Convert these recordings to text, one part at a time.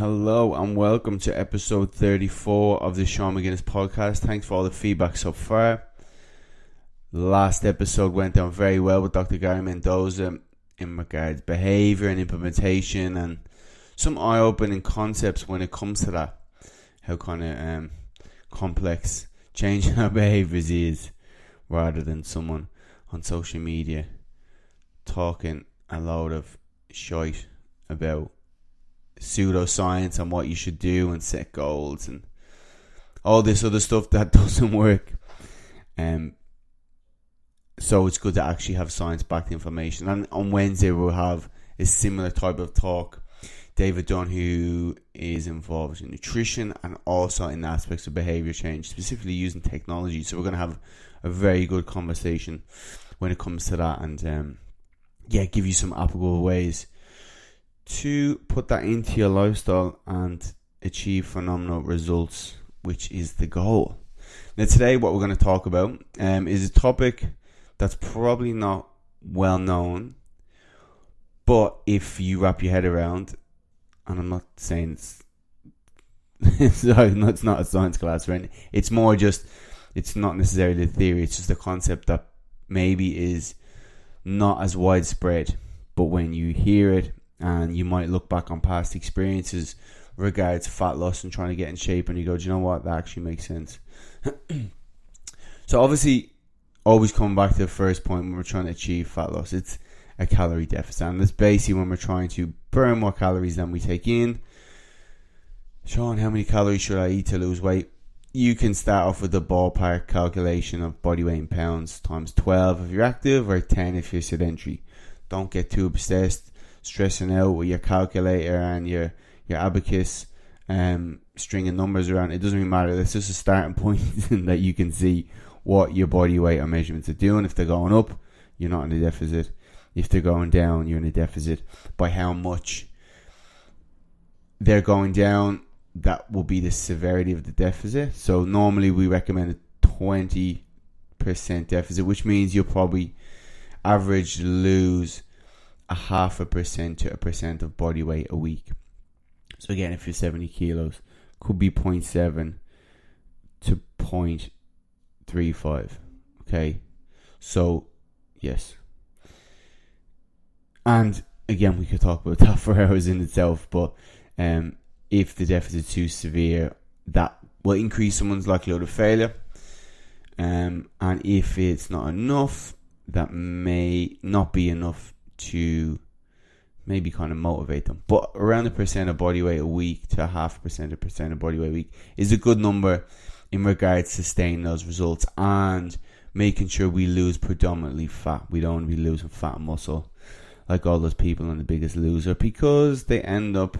Hello and welcome to episode 34 of the Sean McGuinness podcast. Thanks for all the feedback so far. Last episode went down very well with Dr. Gary Mendoza in regards to behaviour and implementation and some eye-opening concepts when it comes to that. How kind of complex changing our behaviours is, rather than someone on social media talking a load of shite about pseudoscience and what you should do and set goals and all this other stuff that doesn't work. So it's good to actually have science-backed information. And on Wednesday we'll have a similar type of talk. David Dunn, who is involved in nutrition and also in aspects of behaviour change, specifically using technology. So we're going to have a very good conversation when it comes to that, and give you some applicable ways to put that into your lifestyle and achieve phenomenal results, which is the goal. Now today what we're going to talk about is a topic that's probably not well known, but if you wrap your head around, and I'm not saying it's not a science class, right? It's more just, it's not necessarily the theory, it's just a concept that maybe is not as widespread, but when you hear it, and you might look back on past experiences regards fat loss and trying to get in shape, and you go, do you know what, that actually makes sense. So obviously, always coming back to the first point, when we're trying to achieve fat loss, it's a calorie deficit, and that's basically when we're trying to burn more calories than we take in. Sean, how many calories should I eat to lose weight? You can start off with the ballpark calculation of body weight in pounds times 12 if you're active, or 10 if you're sedentary. Don't get too obsessed stressing out with your calculator and your abacus stringing numbers around. It doesn't really matter. It's just a starting point that you can see what your body weight or measurements are doing. If they're going up, you're not in a deficit. If they're going down, you're in a deficit. By how much they're going down, that will be the severity of the deficit. So normally we recommend a 20% deficit, which means you'll probably average lose 0.5% to 1% of body weight a week. So again, if you're 70 kilos, could be 0.7 to 0.35. Okay, so yes. And again, we could talk about that for hours in itself, but if the deficit is too severe, that will increase someone's likelihood of failure. And if it's not enough, that may not be enough to maybe kind of motivate them. But around 1% of body weight a week to 0.5% of body weight a week is a good number in regards to sustaining those results and making sure we lose predominantly fat. We don't want to be losing fat and muscle like all those people on The Biggest Loser, because they end up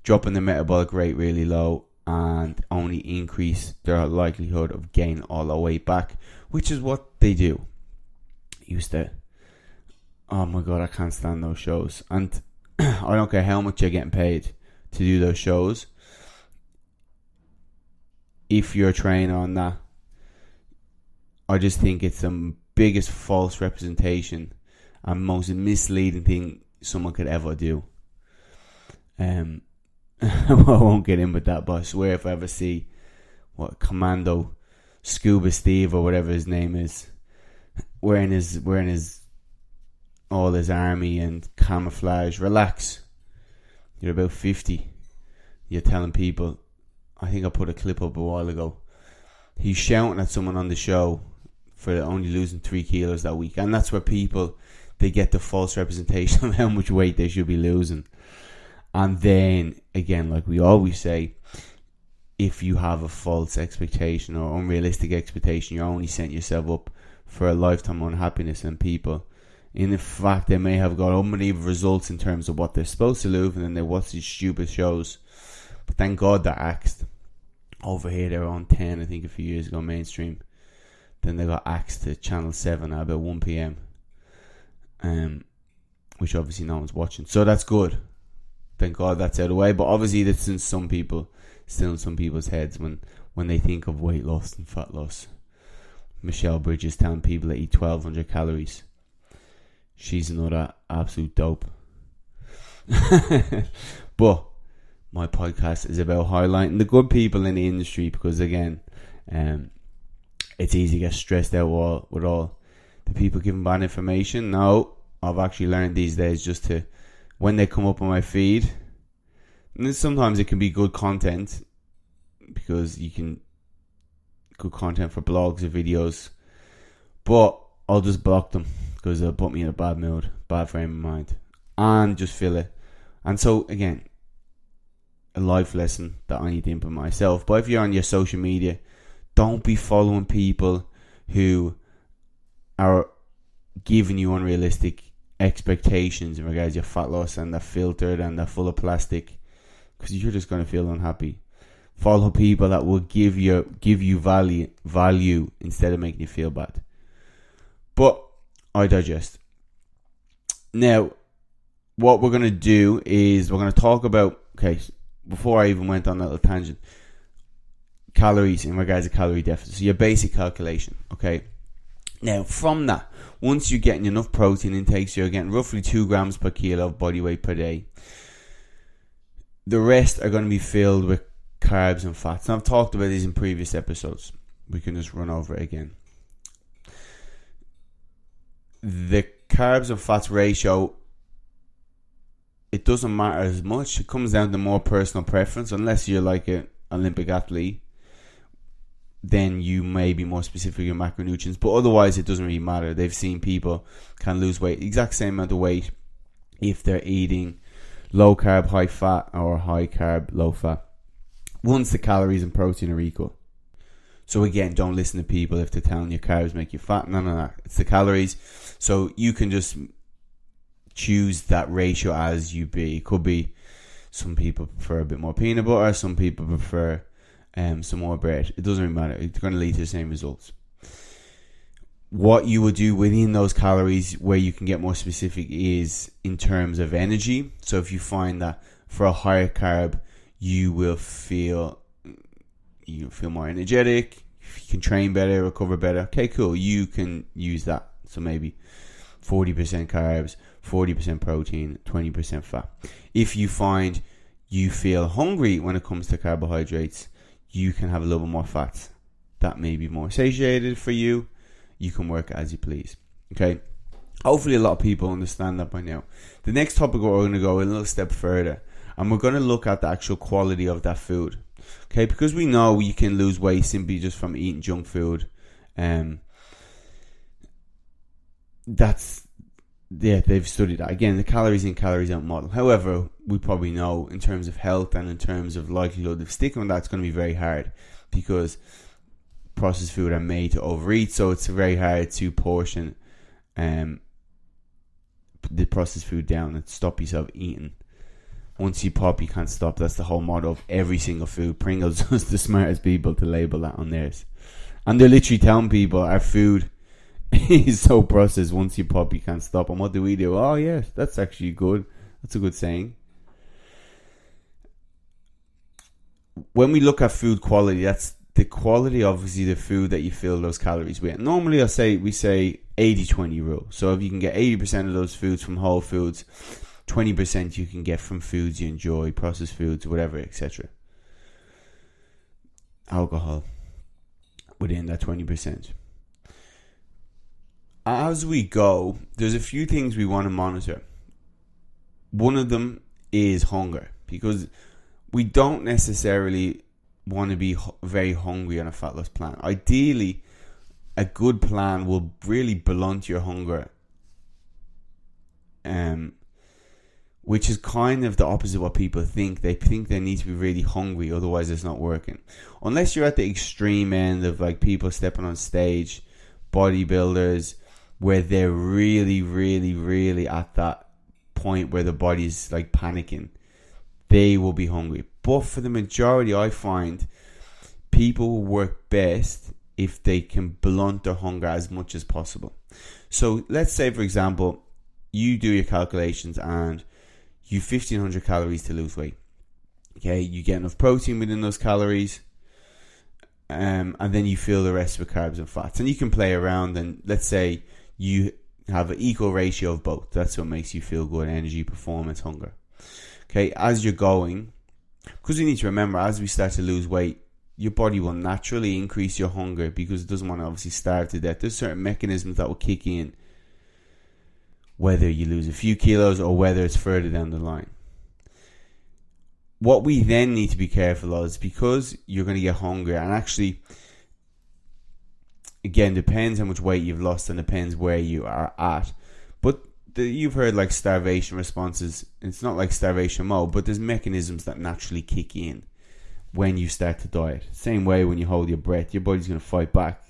dropping their metabolic rate really low and only increase their likelihood of gaining all their weight back, which is what they do. Oh my god, I can't stand those shows. And I don't care how much you're getting paid to do those shows. If you're a trainer on that, I just think it's the biggest false representation and most misleading thing someone could ever do. I won't get in with that, but I swear if I ever see Commando Scuba Steve or whatever his name is, wearing his all his army and camouflage, relax. You're about 50. You're telling people, I think I put a clip up a while ago, he's shouting at someone on the show for only losing 3 kilos that week. And that's where people, they get the false representation of how much weight they should be losing. And then, again, like we always say, if you have a false expectation or unrealistic expectation, you're only setting yourself up for a lifetime unhappiness. And people, in fact, they may have got unbelievable results in terms of what they're supposed to lose, and then they watch these stupid shows. But thank God they're axed. Over here, they were on 10, I think, a few years ago, mainstream. Then they got axed to Channel 7 at about 1 p.m. Which obviously no one's watching. So that's good. Thank God that's out of the way. But obviously that's in some people, still in some people's heads when they think of weight loss and fat loss. Michelle Bridges telling people to eat 1,200 calories. She's another absolute dope. But my podcast is about highlighting the good people in the industry, because again, it's easy to get stressed out with all the people giving bad information. No, I've actually learned these days just to, when they come up on my feed, and then sometimes it can be good content, because you can, good content for blogs or videos, but I'll just block them because they'll put me in a bad mood, bad frame of mind, and just feel it. And so again, a life lesson that I need to implement myself. But if you're on your social media, don't be following people who are giving you unrealistic expectations in regards to your fat loss, and they're filtered and they're full of plastic, because you're just going to feel unhappy. Follow people that will give you value instead of making you feel bad. But I digest. Now, what we're going to do is we're going to talk about, okay, before I even went on that little tangent, calories in regards to calorie deficit. So your basic calculation, okay? Now, from that, once you're getting enough protein intake, so you're getting roughly 2 grams per kilo of body weight per day, the rest are going to be filled with carbs and fats. And I've talked about these in previous episodes. We can just run over it again. The carbs and fats ratio, it doesn't matter as much. It comes down to more personal preference. Unless you're like an Olympic athlete, then you may be more specific in your macronutrients. But otherwise, it doesn't really matter. They've seen people can lose weight, exact same amount of weight, if they're eating low carb, high fat, or high carb, low fat, once the calories and protein are equal. So again, don't listen to people if they're telling you carbs make you fat. No. It's the calories. So you can just choose that ratio as you be. It could be some people prefer a bit more peanut butter, some people prefer some more bread. It doesn't really matter. It's going to lead to the same results. What you would do within those calories, where you can get more specific, is in terms of energy. So if you find that for a higher carb, you will feel more energetic, you can train better, recover better. Okay, cool. You can use that. So maybe 40% carbs, 40% protein, 20% fat. If you find you feel hungry when it comes to carbohydrates, you can have a little bit more fats. That may be more satiated for you. You can work as you please. Okay. Hopefully a lot of people understand that by now. The next topic, we're going to go a little step further, and we're going to look at the actual quality of that food. Okay, because we know you can lose weight simply just from eating junk food. They've studied that. Again, the calories in, calories out model. However, we probably know in terms of health and in terms of likelihood of sticking with that, it's going to be very hard, because processed food are made to overeat. So it's very hard to portion the processed food down and stop yourself eating. Once you pop, you can't stop. That's the whole motto of every single food. Pringles was the smartest people to label that on theirs. And they're literally telling people our food is so processed, once you pop, you can't stop. And what do we do? Oh, yeah, that's actually good. That's a good saying. When we look at food quality, that's the quality, obviously, the food that you fill those calories with. Normally, we say 80-20 rule. So if you can get 80% of those foods from whole foods, 20% you can get from foods you enjoy, processed foods, whatever, etc. Alcohol within that 20%. As we go, there's a few things we want to monitor. One of them is hunger, because we don't necessarily want to be very hungry on a fat loss plan. Ideally, a good plan will really blunt your hunger, which is kind of the opposite of what people think. They think they need to be really hungry, otherwise it's not working. Unless you're at the extreme end of like people stepping on stage, bodybuilders, where they're really, really, really at that point where the body's like panicking, they will be hungry. But for the majority, I find people will work best if they can blunt their hunger as much as possible. So let's say, for example, you do your calculations and you 1,500 calories to lose weight. Okay, you get enough protein within those calories, and then you fill the rest with carbs and fats. And you can play around, and let's say you have an equal ratio of both. That's what makes you feel good: energy, performance, hunger. Okay, as you're going, Because you need to remember, as we start to lose weight, your body will naturally increase your hunger because it doesn't want to obviously starve to death. There's certain mechanisms that will kick in, whether you lose a few kilos or whether it's further down the line. What we then need to be careful of is, because you're going to get hungry, and actually, again, depends how much weight you've lost and depends where you are at. But you've heard like starvation responses. It's not like starvation mode, but there's mechanisms that naturally kick in when you start to diet. Same way when you hold your breath, your body's going to fight back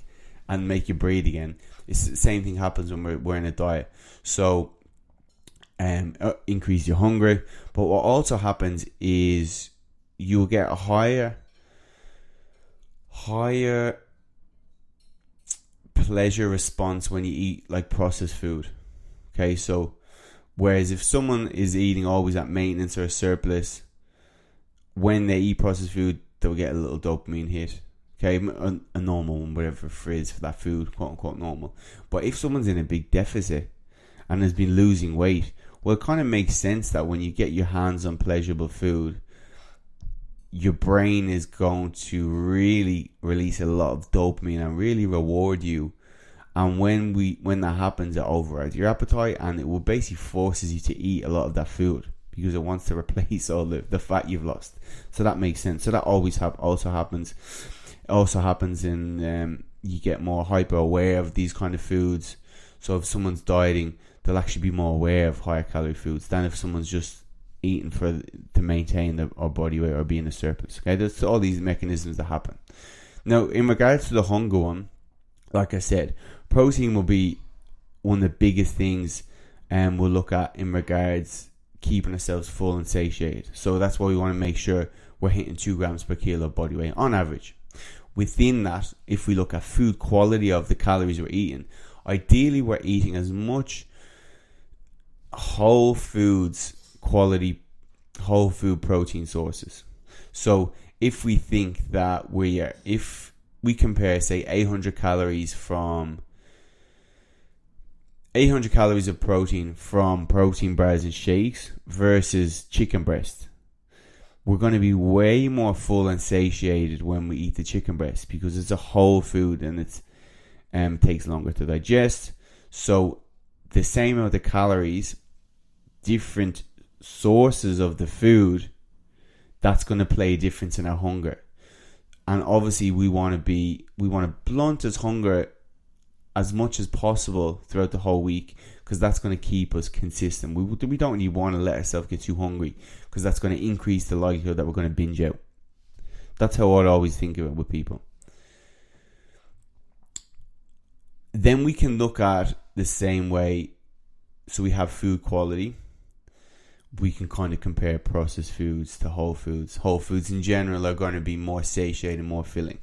and make you breathe again. It's the same thing happens when we're in a diet. So increase your hunger. But what also happens is you'll get a higher pleasure response when you eat like processed food. Okay, so whereas if someone is eating always at maintenance or a surplus, when they eat processed food, they'll get a little dopamine hit. Okay, a normal one, whatever it is for that food, quote unquote normal. But if someone's in a big deficit and has been losing weight, well, it kind of makes sense that when you get your hands on pleasurable food, your brain is going to really release a lot of dopamine and really reward you. And when that happens, it overrides your appetite, and it will basically forces you to eat a lot of that food because it wants to replace all the fat you've lost. So that makes sense. So that also happens. It also happens in you get more hyper aware of these kind of foods. So if someone's dieting, they'll actually be more aware of higher calorie foods than if someone's just eating to maintain their body weight or be in a surplus. Okay, there's all these mechanisms that happen. Now, in regards to the hunger one, like I said, protein will be one of the biggest things we'll look at in regards keeping ourselves full and satiated. So that's why we want to make sure we're hitting 2 grams per kilo of body weight on average. Within that, if we look at food quality of the calories we're eating, ideally we're eating as much whole foods quality, whole food protein sources. So if we think that if we compare, say, 800 calories of protein from protein bars and shakes versus chicken breast, we're going to be way more full and satiated when we eat the chicken breast because it's a whole food and it takes longer to digest. So the same amount of calories, different sources of the food, that's going to play a difference in our hunger. And obviously we want to blunt as hunger as much as possible throughout the whole week, because that's going to keep us consistent. We don't really want to let ourselves get too hungry, because that's going to increase the likelihood that we're going to binge out. That's how I'd always think of it with people. Then we can look at the same way. So we have food quality. We can kind of compare processed foods to whole foods. Whole foods in general are going to be more satiating, more filling.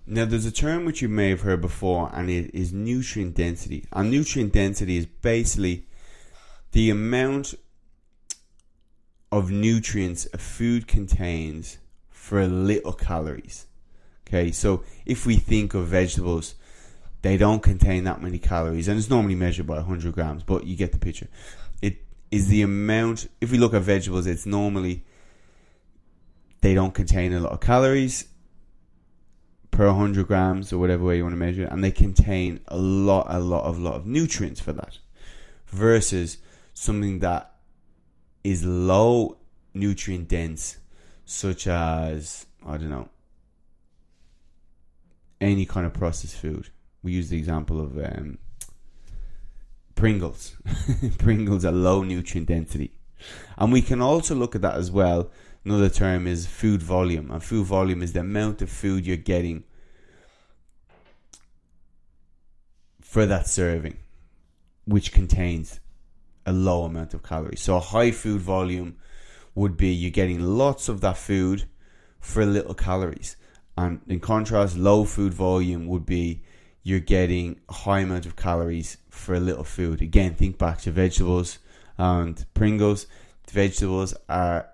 Now, there's a term which you may have heard before, and it is nutrient density. And nutrient density is basically the amount of nutrients a food contains for little calories. Okay, so if we think of vegetables, they don't contain that many calories, and it's normally measured by 100 grams, but you get the picture. It is the amount, if we look at vegetables, it's normally, they don't contain a lot of calories per 100 grams or whatever way you want to measure it, and they contain a lot of nutrients for that, versus something that is low nutrient dense, such as, I don't know, any kind of processed food. We use the example of Pringles. Pringles are low nutrient density. And we can also look at that as well. Another term is food volume. And food volume is the amount of food you're getting for that serving, which contains a low amount of calories. So a high food volume would be you're getting lots of that food for little calories. And in contrast, low food volume would be you're getting a high amount of calories for a little food. Again, think back to vegetables and Pringles. Vegetables are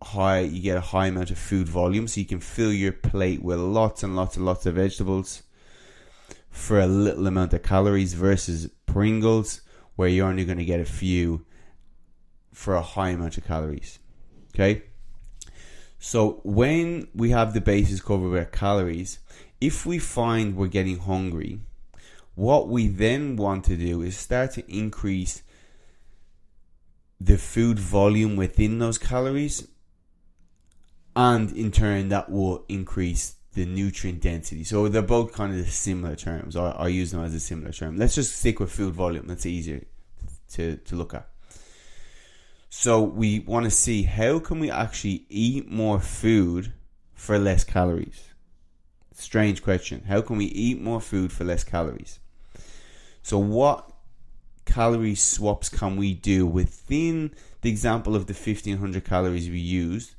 high, you get a high amount of food volume, so you can fill your plate with lots and lots of vegetables for a little amount of calories, versus Pringles, where you're only going to get a few for a high amount of calories. Okay? So when we have the bases covered with calories, if we find we're getting hungry, what we then want to do is start to increase the food volume within those calories, and in turn that will increase the nutrient density. So they're both kind of similar terms. I use them as a similar term. Let's just stick with food volume. That's easier to look at. So we want to see, how can we actually eat more food for less calories? Strange question. How can we eat more food for less calories? So what calorie swaps can we do within the example of the 1500 calories we used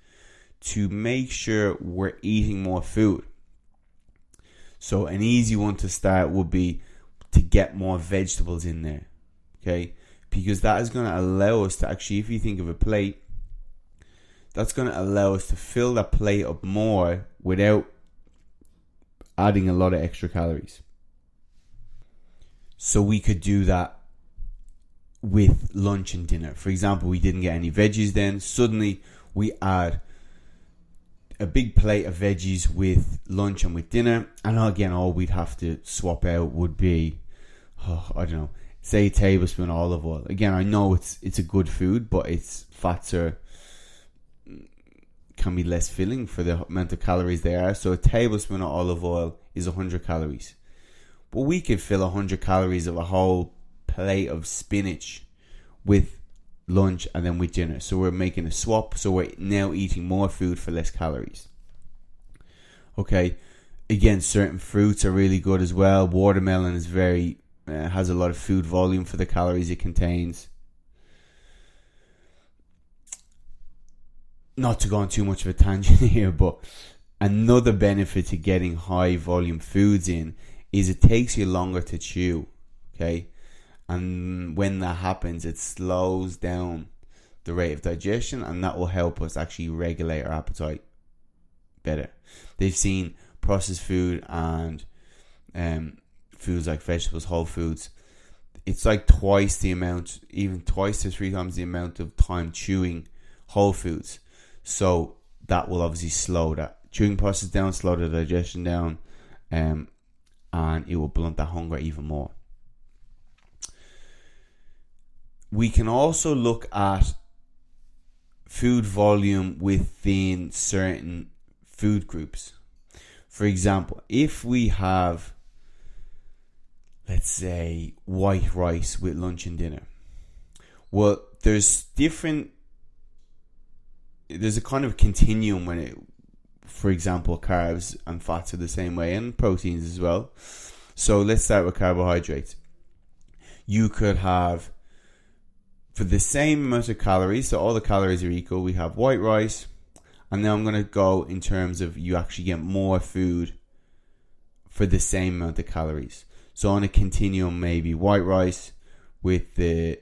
to make sure we're eating more food? So an easy one to start would be to get more vegetables in there, okay? Because that is going to allow us to actually, if you think of a plate, that's going to allow us to fill that plate up more without adding a lot of extra calories. So we could do that with lunch and dinner. For example, we didn't get any veggies then. Suddenly we add a big plate of veggies with lunch and with dinner. And again, all we'd have to swap out would be, I don't know, say a tablespoon of olive oil. Again, I know it's a good food, but its fats can be less filling for the amount of calories they are. So a tablespoon of olive oil is 100 calories. But we could fill 100 calories of a whole plate of spinach with lunch and then with dinner. So we're making a swap. So we're now eating more food for less calories. Okay. Again, certain fruits are really good as well. Watermelon is has a lot of food volume for the calories it contains. Not to go on too much of a tangent here, but another benefit to getting high volume foods in is it takes you longer to chew, okay? And when that happens, it slows down the rate of digestion, and that will help us actually regulate our appetite better. They've seen processed food and foods like vegetables, whole foods, it's like twice the amount, even twice to 3 times the amount of time chewing whole foods. So that will obviously slow that chewing process down, slow the digestion down, and it will blunt that hunger even more. We can also look at food volume within certain food groups. For example, if we have, let's say, white rice with lunch and dinner, well, there's a kind of continuum when it, for example, carbs and fats are the same way, and proteins as well. So let's start with carbohydrates. You could have, for the same amount of calories, so all the calories are equal, we have white rice, and now I'm going to go in terms of you actually get more food for the same amount of calories. So on a continuum, maybe white rice with the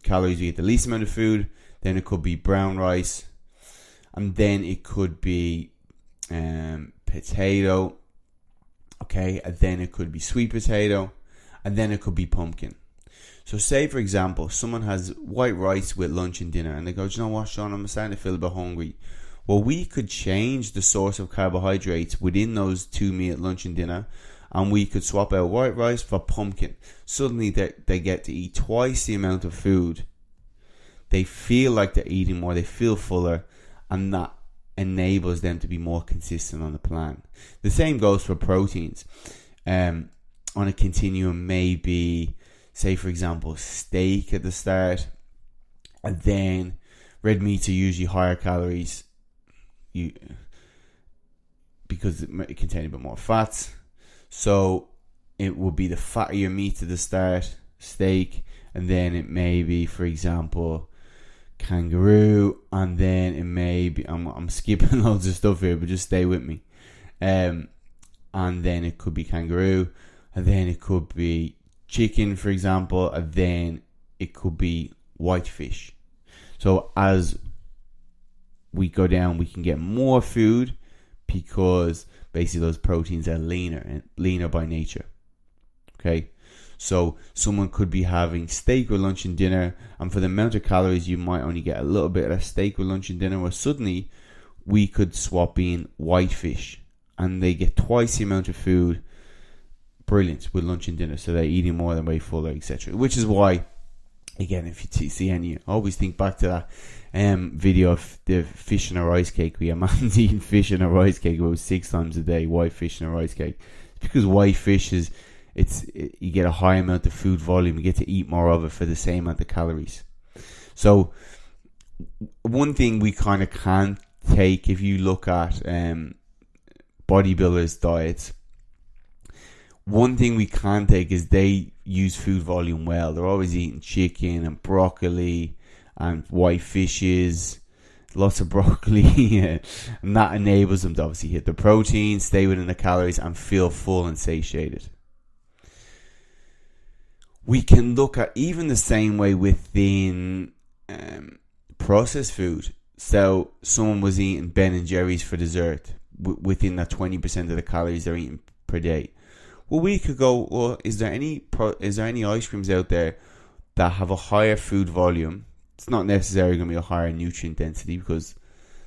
calories, you get the least amount of food. Then it could be brown rice, and then it could be potato, okay, and then it could be sweet potato, and then it could be pumpkin. So say, for example, someone has white rice with lunch and dinner, and they go, do you know what, Sean, I'm starting to feel a bit hungry. Well, we could change the source of carbohydrates within those 2 meals, lunch and dinner, and we could swap out white rice for pumpkin. Suddenly they get to eat twice the amount of food. They feel like they're eating more, they feel fuller, and that enables them to be more consistent on the plan. The same goes for proteins. On a continuum, maybe, say for example, steak at the start, and then red meats are usually higher calories because it contains a bit more fats. So it will be the fattier meat at the start, steak, and then it may be, for example, kangaroo, and then it may be, I'm skipping loads of stuff here, but just stay with me. And then it could be kangaroo, and then it could be chicken, for example, and then it could be whitefish. So as we go down, we can get more food because basically those proteins are leaner by nature. Okay. So someone could be having steak with lunch and dinner, and for the amount of calories, you might only get a little bit of steak with lunch and dinner, where suddenly we could swap in white fish, and they get twice the amount of food. Brilliant, with lunch and dinner, so they're eating more than way fuller, etc. Which is why, again, if you see any, always think back to that video of the fish in a rice cake. We have man eating fish in a rice cake about 6 times a day. White fish in a rice cake. It's because white fish you get a high amount of food volume. You get to eat more of it for the same amount of calories. So one thing we kind of can't take, if you look at bodybuilders' diets, one thing we can take is they use food volume well. They're always eating chicken and broccoli and white fishes, lots of broccoli, and that enables them to obviously hit the protein, stay within the calories, and feel full and satiated. We can look at even the same way within processed food. So someone was eating Ben and Jerry's for dessert, within that 20% of the calories they're eating per day. Well, we could go, well, is there any ice creams out there that have a higher food volume? It's not necessarily going to be a higher nutrient density because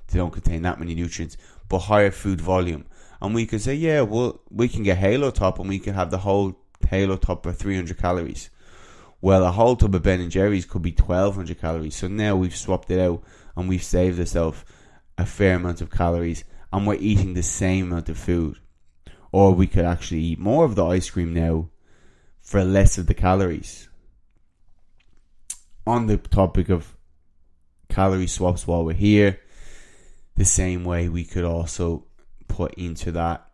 they don't contain that many nutrients, but higher food volume. And we could say, yeah, well, we can get Halo Top and we can have the whole Halo Top for 300 calories. Well, a whole tub of Ben & Jerry's could be 1,200 calories. So now we've swapped it out and we've saved ourselves a fair amount of calories and we're eating the same amount of food. Or we could actually eat more of the ice cream now for less of the calories. On the topic of calorie swaps while we're here, the same way we could also put into that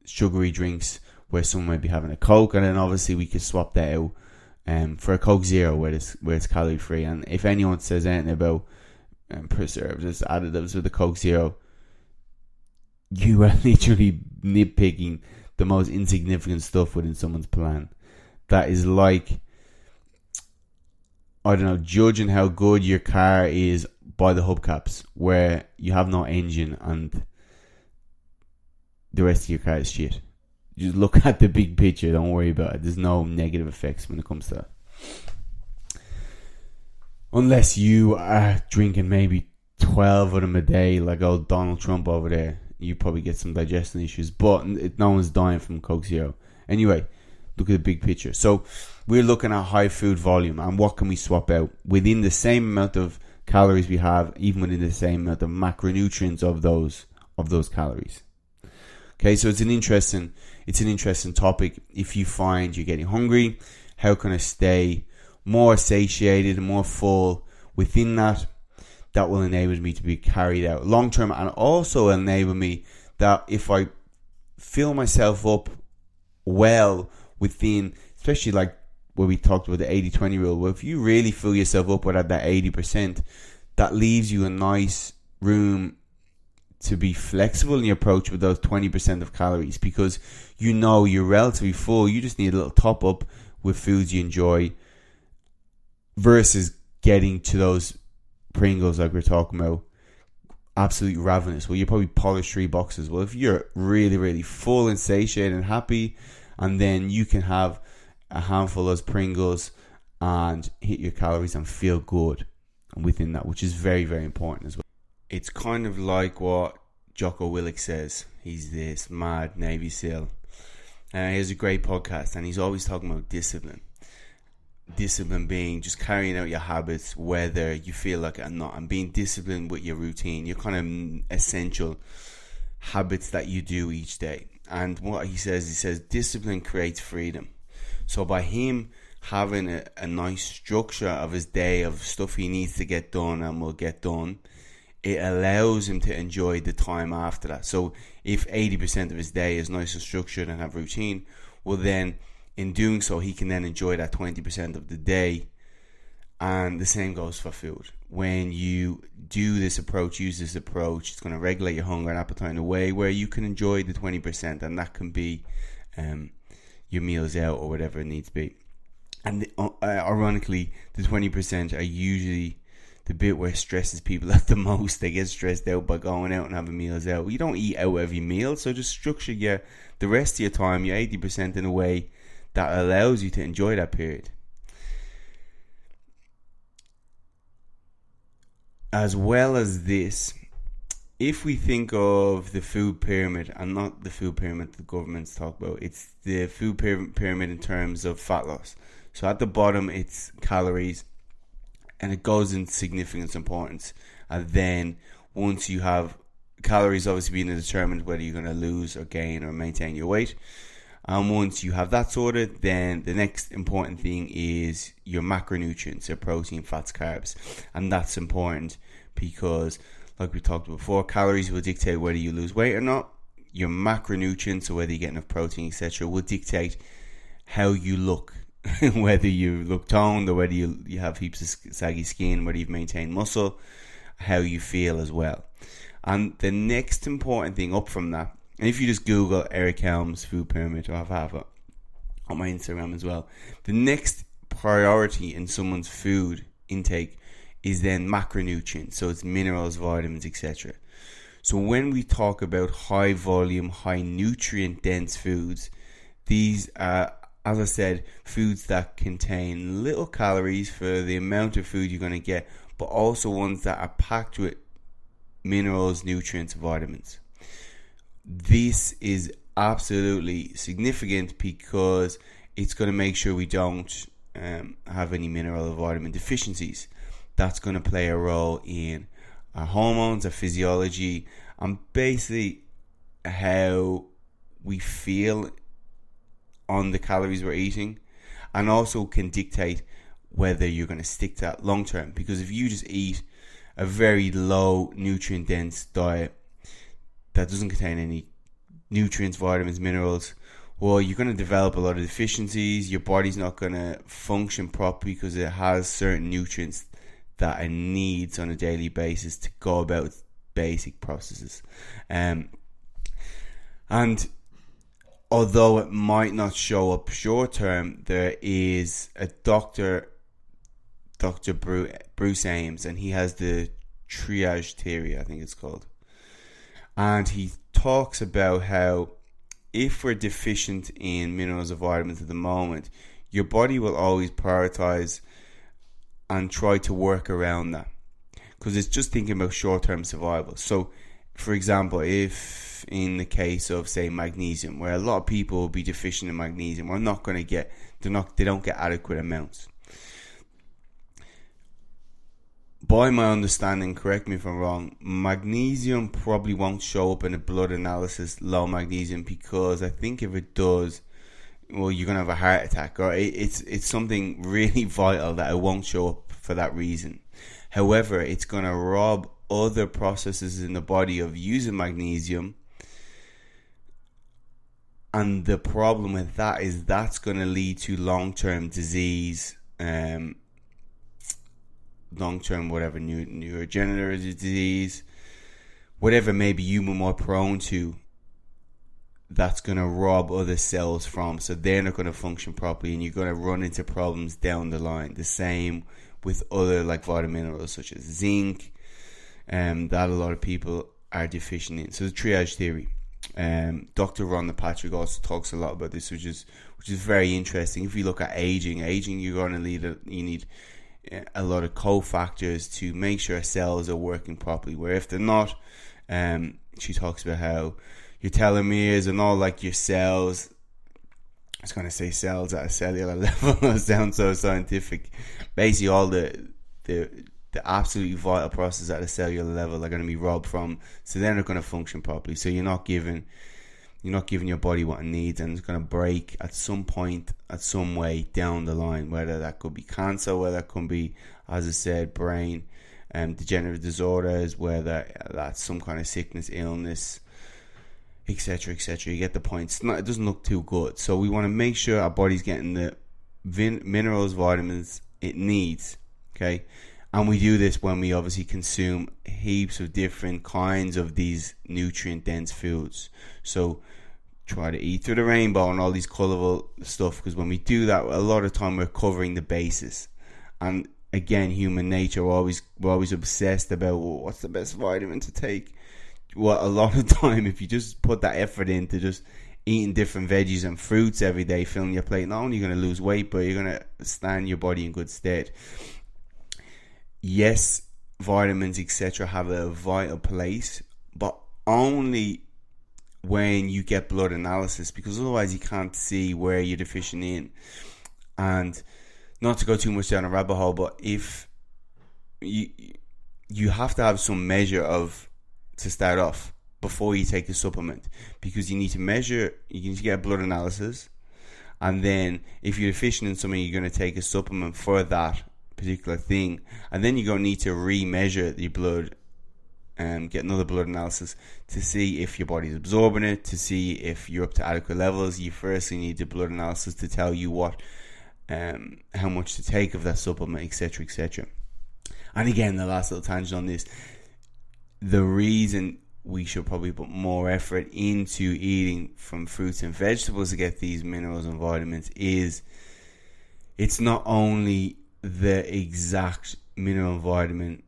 sugary drinks where someone might be having a Coke, and then obviously we could swap that out for a Coke Zero where it's calorie free. And if anyone says anything about preservatives, additives with the Coke Zero, you are literally nitpicking the most insignificant stuff within someone's plan. That is like, I don't know, judging how good your car is by the hubcaps, where you have no engine and the rest of your car is shit. Just look at the big picture, don't worry about it. There's no negative effects when it comes to that. Unless you are drinking maybe 12 of them a day like old Donald Trump over there, you probably get some digestion issues, but no one's dying from Coke Zero. Anyway, look at the big picture. So we're looking at high food volume and what can we swap out within the same amount of calories we have, even within the same amount of macronutrients of those calories. Okay, so it's an interesting topic. If you find you're getting hungry, how can I stay more satiated and more full within that? That will enable me to be carried out long term, and also enable me that if I fill myself up well within, especially like where we talked about the 80-20 rule, well, if you really fill yourself up with that 80%, that leaves you a nice room to be flexible in your approach with those 20% of calories, because you know you're relatively full. You just need a little top up with foods you enjoy versus getting to those Pringles like we're talking about, absolutely ravenous. Well, you probably polish 3 boxes. Well, if you're really, really full and satiated and happy, and then you can have a handful of those Pringles and hit your calories and feel good within that, which is very, very important as well. It's kind of like what Jocko Willink says. He's this mad Navy SEAL. He has a great podcast and he's always talking about discipline. Discipline being just carrying out your habits whether you feel like it or not, and being disciplined with your routine, your kind of essential habits that you do each day. And what he says discipline creates freedom. So by him having a nice structure of his day of stuff he needs to get done and will get done, it allows him to enjoy the time after that. So if 80% of his day is nice and structured and have routine, well then in doing so, he can then enjoy that 20% of the day. And the same goes for food. When you use this approach, it's going to regulate your hunger and appetite in a way where you can enjoy the 20%. And that can be your meals out or whatever it needs to be. And ironically, the 20% are usually the bit where it stresses people out the most. They get stressed out by going out and having meals out. Well, you don't eat out every meal, so just structure the rest of your time, your 80%, in a way that allows you to enjoy that period. As well as this, if we think of the food pyramid, and not the food pyramid the governments talk about, it's the food pyramid in terms of fat loss. So at the bottom, it's calories, and it goes in significance importance. And then once you have calories, obviously being determined whether you're going to lose or gain or maintain your weight. And once you have that sorted, then the next important thing is your macronutrients, your protein, fats, carbs. And that's important because, like we talked before, calories will dictate whether you lose weight or not. Your macronutrients, so whether you get enough protein, etc., will dictate how you look. Whether you look toned or whether you have heaps of saggy skin, whether you've maintained muscle, how you feel as well. And the next important thing up from that, and if you just Google Eric Helms food pyramid, or have it on my Instagram as well, the next priority in someone's food intake is then macronutrients. So it's minerals, vitamins, etc. So when we talk about high volume, high nutrient dense foods, these are, as I said, foods that contain little calories for the amount of food you're going to get, but also ones that are packed with minerals, nutrients, vitamins. This is absolutely significant because it's going to make sure we don't have any mineral or vitamin deficiencies. That's going to play a role in our hormones, our physiology, and basically how we feel on the calories we're eating, and also can dictate whether you're going to stick to that long term. Because if you just eat a very low nutrient dense diet that doesn't contain any nutrients, vitamins, minerals, well, you're going to develop a lot of deficiencies. Your body's not going to function properly because it has certain nutrients that it needs on a daily basis to go about its basic processes. And although it might not show up short term, there is a Dr. Bruce Ames, and he has the Triage Theory, I think it's called. And he talks about how if we're deficient in minerals or vitamins at the moment, your body will always prioritize and try to work around that, because it's just thinking about short-term survival. So, for example, if in the case of, say, magnesium, where a lot of people will be deficient in magnesium, they don't get adequate amounts. By my understanding, correct me if I'm wrong, magnesium probably won't show up in a blood analysis low magnesium, because I think if it does, well, you're gonna have a heart attack, or it's something really vital that it won't show up for that reason. However, it's gonna rob other processes in the body of using magnesium, and the problem with that is that's gonna lead to long-term disease, long-term whatever neurodegenerative disease, whatever maybe you were more prone to. That's going to rob other cells from, so they're not going to function properly, and you're going to run into problems down the line. The same with other like vitamin minerals such as zinc, that a lot of people are deficient in. So the Triage Theory, Dr. Rhonda Patrick also talks a lot about this, which is very interesting. If you look at aging, you're going to need a lot of cofactors to make sure cells are working properly, where if they're not, she talks about how your telomeres and all, like your cells, I was going to say cells at a cellular level, it sounds so scientific. Basically all the absolutely vital processes at a cellular level are going to be robbed from, so they're not going to function properly. So you're not giving your body what it needs, and it's going to break at some point, at some way down the line, whether that could be cancer, whether it could be, as I said, brain degenerative disorders, whether that's some kind of sickness, illness, etc., etc. You get the point. It doesn't look too good. So we want to make sure our body's getting the minerals, vitamins it needs, okay? And we do this when we obviously consume heaps of different kinds of these nutrient-dense foods. So try to eat through the rainbow and all these colourful stuff, because when we do that, a lot of time we're covering the bases. And again, human nature, we're always obsessed about, well, what's the best vitamin to take? Well, a lot of time, if you just put that effort into just eating different veggies and fruits every day, filling your plate, not only are you going to lose weight, but you're going to stand your body in good stead. Yes, vitamins, etc. have a vital place, but only when you get blood analysis, because otherwise you can't see where you're deficient in. And not to go too much down a rabbit hole, but if you have to have some measure of to start off before you take a supplement, because you need to get a blood analysis, and then if you're deficient in something, you're going to take a supplement for that particular thing, and then you're going to need to re-measure the blood and get another blood analysis to see if your body's absorbing it, to see if you're up to adequate levels. You firstly need the blood analysis to tell you what how much to take of that supplement, etc., etc. And again, the last little tangent on this, the reason we should probably put more effort into eating from fruits and vegetables to get these minerals and vitamins is it's not only the exact mineral and vitamin,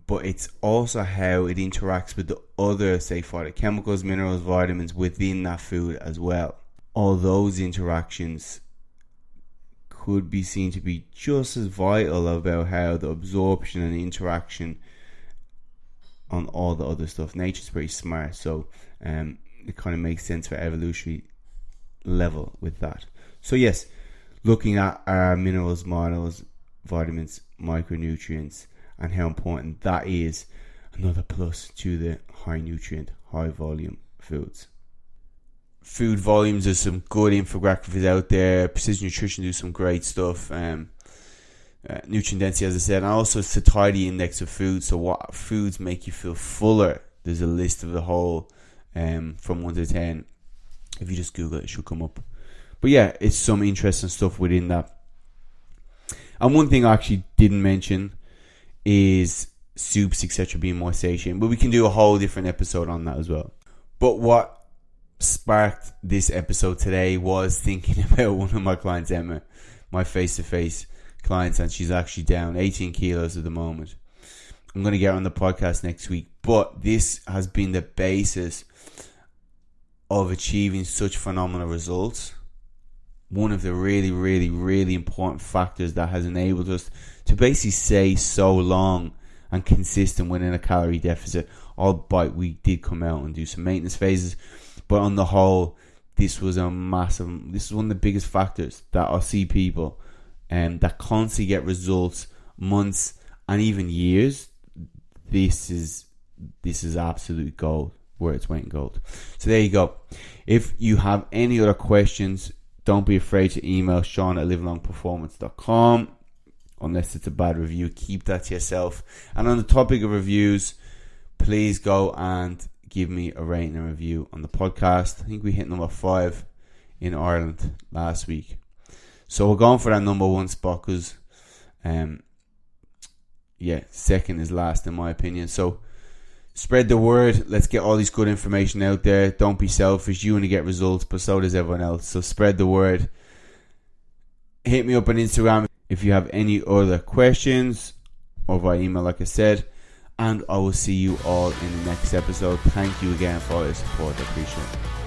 but it's also how it interacts with the other, say, phytochemicals, minerals, vitamins within that food as well. All those interactions could be seen to be just as vital about how the absorption and interaction on all the other stuff. Nature's pretty smart, so it kind of makes sense for evolutionary level with that. So yes, looking at our minerals, vitamins, micronutrients, and how important that is, another plus to the high nutrient, high volume foods. Food volumes, there's some good infographics out there. Precision Nutrition do some great stuff. Nutrient density, as I said, and also satiety index of food. So what foods make you feel fuller? There's a list of the whole from 1 to 10. If you just Google it, it should come up. But yeah, it's some interesting stuff within that. And one thing I actually didn't mention is soups, etc., being more satiating, but we can do a whole different episode on that as well. But what sparked this episode today was thinking about one of my clients, Emma, my face-to-face clients, and she's actually down 18 kilos at the moment. I'm going to get her on the podcast next week, but this has been the basis of achieving such phenomenal results. One of the really, really, really important factors that has enabled us to basically stay so long and consistent within a calorie deficit, albeit we did come out and do some maintenance phases. But on the whole, this is one of the biggest factors that I see people that constantly get results months and even years. This is absolute gold, where it's weight in gold. So there you go. If you have any other questions, don't be afraid to email Sean@livelongperformance.com. Unless it's a bad review, keep that to yourself. And on the topic of reviews, please go and give me a rating and review on the podcast. I think we hit number 5 in Ireland last week. So we're going for that number 1 spot because, second is last in my opinion. So spread the word. Let's get all this good information out there. Don't be selfish. You want to get results, but so does everyone else. So spread the word. Hit me up on Instagram if you have any other questions, or via email, like I said. And I will see you all in the next episode. Thank you again for all your support. I appreciate it.